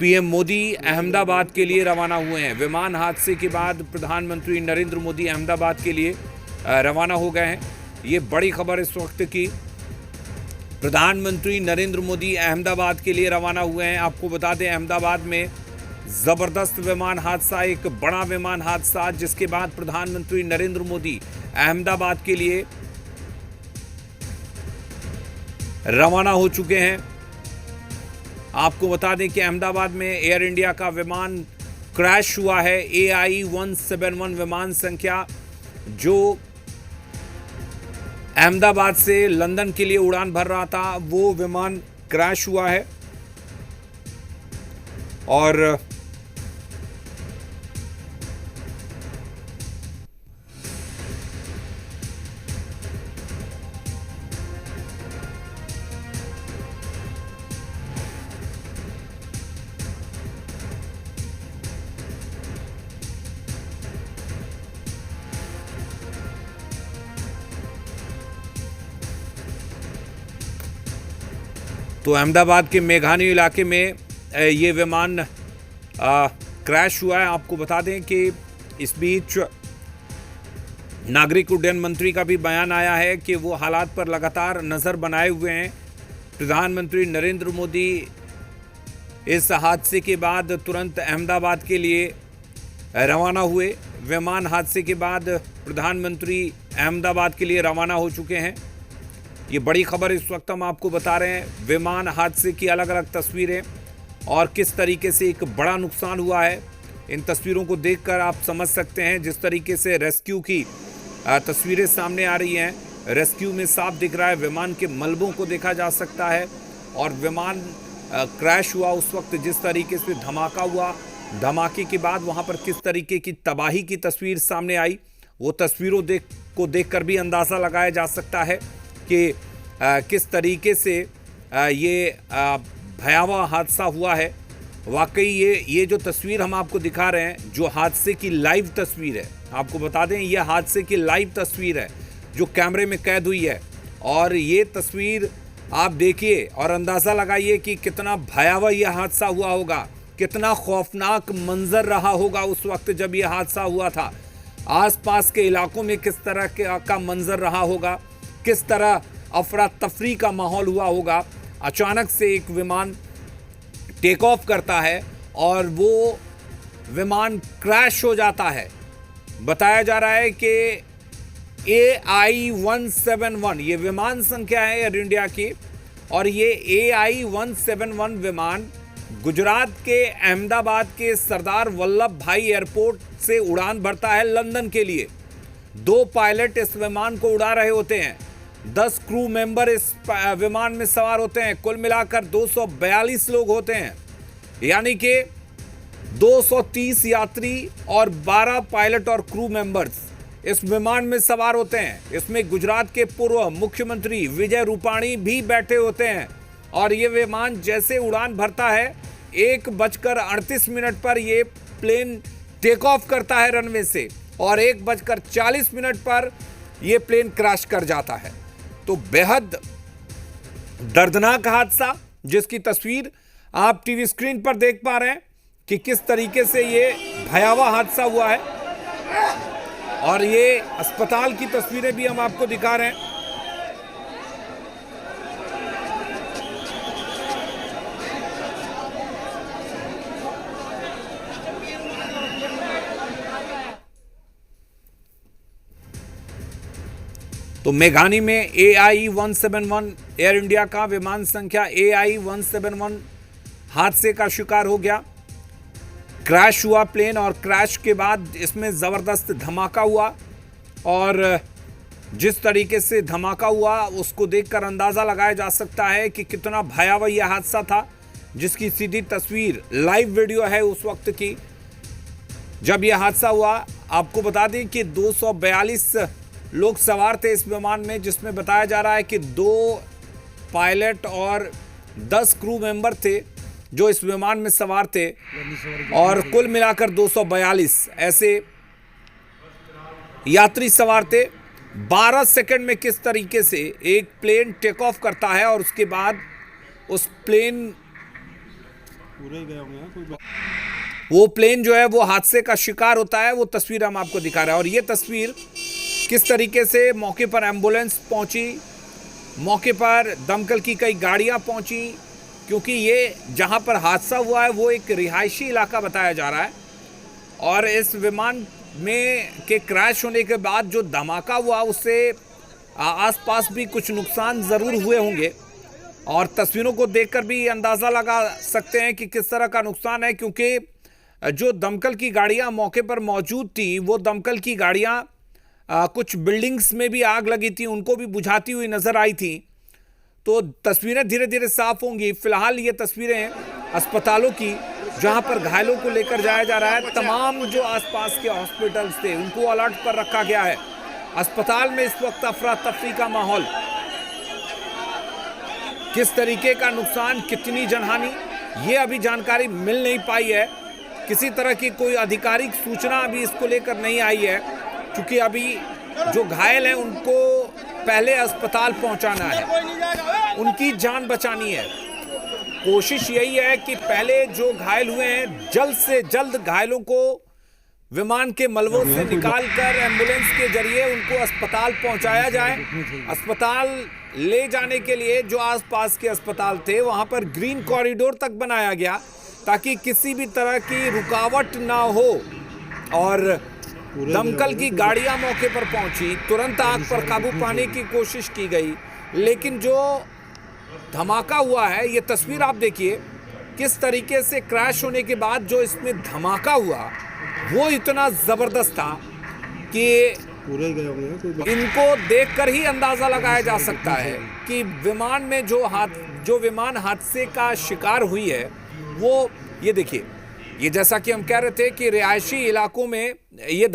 PM Modi Ahmedabad के लिए रवाना हुए हैं। विमान हादसे के बाद प्रधानमंत्री नरेंद्र मोदी अहमदाबाद के लिए रवाना हो गए हैं। ये बड़ी खबर इस वक्त की। प्रधानमंत्री नरेंद्र मोदी अहमदाबाद के लिए रवाना हुए हैं। आपको बता दें, अहमदाबाद में जबरदस्त विमान हादसा, एक बड़ा विमान हादसा, जिसके बाद प्रधानमंत्री नरेंद्र मोदी अहमदाबाद के लिए रवाना हो चुके हैं। आपको बता दें कि अहमदाबाद में एयर इंडिया का विमान क्रैश हुआ है। AI-171 विमान संख्या जो अहमदाबाद से लंदन के लिए उड़ान भर रहा था, वो विमान क्रैश हुआ है। और तो अहमदाबाद के मेघानी इलाके में ये विमान क्रैश हुआ है। आपको बता दें कि इस बीच नागरिक उड्डयन मंत्री का भी बयान आया है कि वो हालात पर लगातार नज़र बनाए हुए हैं। प्रधानमंत्री नरेंद्र मोदी इस हादसे के बाद तुरंत अहमदाबाद के लिए रवाना हुए। विमान हादसे के बाद प्रधानमंत्री अहमदाबाद के लिए रवाना हो चुके हैं। ये बड़ी खबर इस वक्त हम आपको बता रहे हैं। विमान हादसे की अलग अलग तस्वीरें और किस तरीके से एक बड़ा नुकसान हुआ है, इन तस्वीरों को देखकर आप समझ सकते हैं। जिस तरीके से रेस्क्यू की तस्वीरें सामने आ रही हैं, रेस्क्यू में साफ दिख रहा है, विमान के मलबों को देखा जा सकता है। और विमान क्रैश हुआ उस वक्त जिस तरीके से धमाका हुआ, धमाके के बाद वहाँ पर किस तरीके की तबाही की तस्वीर सामने आई, वो तस्वीरों को देखकर भी अंदाज़ा लगाया जा सकता है कि किस तरीके से ये भयावह हादसा हुआ है। वाकई ये जो तस्वीर हम आपको दिखा रहे हैं, जो हादसे की लाइव तस्वीर है, आपको बता दें ये हादसे की लाइव तस्वीर है जो कैमरे में कैद हुई है। और ये तस्वीर आप देखिए और अंदाज़ा लगाइए कि कितना भयावह यह हादसा हुआ होगा, कितना खौफनाक मंजर रहा होगा उस वक्त जब यह हादसा हुआ था। आसपास के इलाकों में किस तरह का मंजर रहा होगा, किस तरह अफरा तफरी का माहौल हुआ होगा। अचानक से एक विमान टेक ऑफ करता है और वो विमान क्रैश हो जाता है। बताया जा रहा है कि AI-171 ये विमान संख्या है एयर इंडिया की, और ये AI-171 विमान गुजरात के अहमदाबाद के सरदार वल्लभ भाई एयरपोर्ट से उड़ान भरता है लंदन के लिए। 2 पायलट इस विमान को उड़ा रहे होते हैं, 10 क्रू मेंबर इस विमान में सवार होते हैं। कुल मिलाकर 242 लोग होते हैं, यानी कि 230 यात्री और 12 पायलट और क्रू मेंबर्स इस विमान में सवार होते हैं। इसमें गुजरात के पूर्व मुख्यमंत्री विजय रूपाणी भी बैठे होते हैं। और ये विमान जैसे उड़ान भरता है, 1:38 पर ये प्लेन टेक ऑफ करता है रनवे से, और 1:40 पर ये प्लेन क्रैश कर जाता है। तो बेहद दर्दनाक हादसा, जिसकी तस्वीर आप टीवी स्क्रीन पर देख पा रहे हैं कि किस तरीके से ये भयावह हादसा हुआ है। और ये अस्पताल की तस्वीरें भी हम आपको दिखा रहे हैं। तो मेघानी में AI-171 एयर इंडिया का विमान संख्या AI-171 हादसे का शिकार हो गया। क्रैश हुआ प्लेन, और क्रैश के बाद इसमें ज़बरदस्त धमाका हुआ। और जिस तरीके से धमाका हुआ उसको देखकर अंदाज़ा लगाया जा सकता है कि कितना भयावह यह हादसा था, जिसकी सीधी तस्वीर लाइव वीडियो है उस वक्त की जब यह हादसा हुआ। आपको बता दें कि 242 लोग सवार थे इस विमान में, जिसमें बताया जा रहा है कि 2 पायलट और 10 क्रू मेंबर थे जो इस विमान में सवार थे। और कुल मिलाकर 242 ऐसे यात्री सवार थे। 12 सेकंड में किस तरीके से एक प्लेन टेक ऑफ करता है और उसके बाद उस प्लेन पूरे ही गए होंगे ना, कोई वो प्लेन जो है वो हादसे का शिकार होता है। वो तस्वीर हम आपको दिखा रहे हैं और ये तस्वीर किस तरीके से मौके पर एम्बुलेंस पहुंची, मौके पर दमकल की कई गाड़ियां पहुंची, क्योंकि ये जहां पर हादसा हुआ है वो एक रिहायशी इलाका बताया जा रहा है और इस विमान में के क्रैश होने के बाद जो धमाका हुआ उससे आसपास भी कुछ नुकसान ज़रूर हुए होंगे और तस्वीरों को देखकर भी अंदाज़ा लगा सकते हैं कि किस तरह का नुकसान है, क्योंकि जो दमकल की गाड़ियां मौके पर मौजूद थी वो दमकल की गाड़ियां कुछ बिल्डिंग्स में भी आग लगी थी उनको भी बुझाती हुई नजर आई थी। तो तस्वीरें धीरे धीरे साफ होंगी। फिलहाल ये तस्वीरें अस्पतालों की जहां पर घायलों को लेकर जाया जा रहा है। तमाम जो आसपास के हॉस्पिटल्स थे उनको अलर्ट पर रखा गया है। अस्पताल में इस वक्त अफरा तफरी का माहौल। किस तरीके का नुकसान, कितनी जनहानि, ये अभी जानकारी मिल नहीं पाई है। किसी तरह की कोई आधिकारिक सूचना अभी इसको लेकर नहीं आई है, क्योंकि अभी जो घायल हैं उनको पहले अस्पताल पहुंचाना है, उनकी जान बचानी है। कोशिश यही है कि पहले जो घायल हुए हैं जल्द से जल्द घायलों को विमान के मलबों से निकालकर एम्बुलेंस के जरिए उनको अस्पताल पहुंचाया जाए। अस्पताल ले जाने के लिए जो आसपास के अस्पताल थे वहां पर ग्रीन कॉरिडोर तक बनाया गया ताकि किसी भी तरह की रुकावट ना हो और दमकल की गाड़ियां मौके पर पहुंची, तुरंत आग पर काबू पाने की कोशिश की गई। लेकिन जो धमाका हुआ है, ये तस्वीर आप देखिए किस तरीके से क्रैश होने के बाद जो इसमें धमाका हुआ वो इतना जबरदस्त था कि पूरे ही गए होंगे ना, कोई इनको देखकर ही अंदाजा लगाया जा सकता है कि विमान में जो विमान हादसे का शिकार हुई है वो, ये देखिए, ये जैसा कि हम कह रहे थे कि रिहायशी इलाकों में ये